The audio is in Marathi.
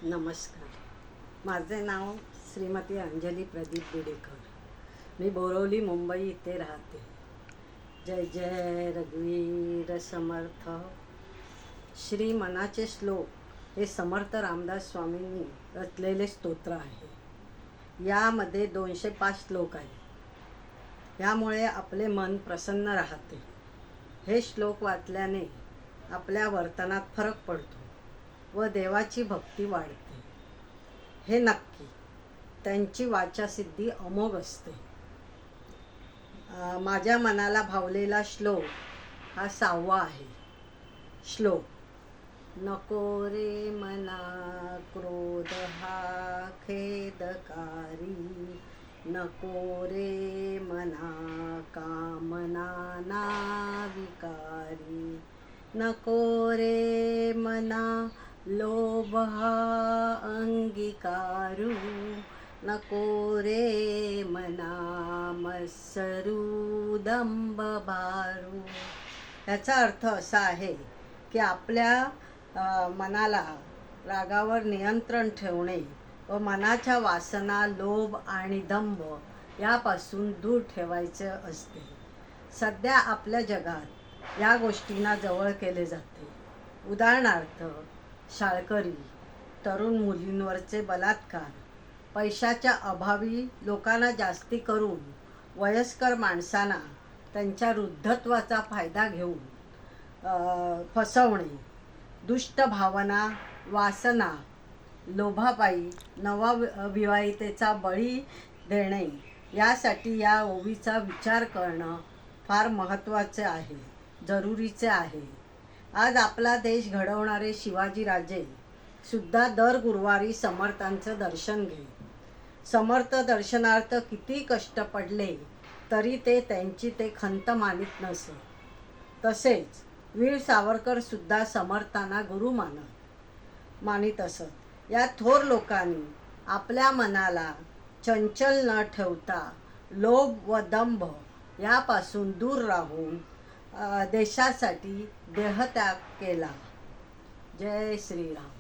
नमस्कार. माझे नाव श्रीमती अंजली प्रदीप बिडेकर. मी बोरवली मुंबई इथे राहते. जय जय रघुवीर समर्थ. श्री मनाचे श्लोक हे समर्थ रामदास स्वामींनी रचलेले स्तोत्र आहे. यामध्ये 205 श्लोक आहेत. यामुळे आपले मन प्रसन्न राहते. हे श्लोक वाचल्याने आपल्या वर्तनात फरक पडतो व देवाची भक्ती वाढते. हे नक्की. त्यांची वाचासिद्धी अमोघ असते. माझ्या मनाला भावलेला श्लोक हा 6वा आहे. श्लोक. नको रे मना क्रोध हा खेदकारी, नको रे मना कामना ना विकारी, नको रे मना लोभ हा अंगीकारू, नको रे मना मत्सरू दंभ भारू. याचा अर्थ असा आहे की आपल्या मनाला रागावर नियंत्रण ठेवणे व मनाच्या वासना, लोभ आणि दंभ यापासून दूर ठेवायचे असते. सध्या आपल्या जगात या गोष्टींना जवळ केले जाते. उदाहरणार्थ शाळकरी, तरुण मुलींवरचे बलात्कार, पैशाच्या अभावी लोकांना जास्ती करून वयस्कर माणसांना त्यांच्या वृद्धत्वाचा फायदा घेऊन फसवणे, दुष्ट भावना, वासना, लोभापायी नवविवाहितेचा बळी देणे. यासाठी या ओवीचा विचार करणं फार महत्त्वाचे आहे, जरुरीचे आहे. आज आपला देश घडवणारे शिवाजीराजे सुद्धा दर गुरुवारी समर्थांचं दर्शन घे. समर्थ दर्शनार्थ किती कष्ट पडले तरी ते त्यांची ते खंत मानित नसत. तसेच वीर सावरकर सुद्धा समर्थांना गुरु मानित असत. या थोर लोकांनी आपल्या मनाला चंचल न ठेवता लोभ व दंभ यापासून दूर राहून देशासाठी देहत्याग केला. जय श्रीराम.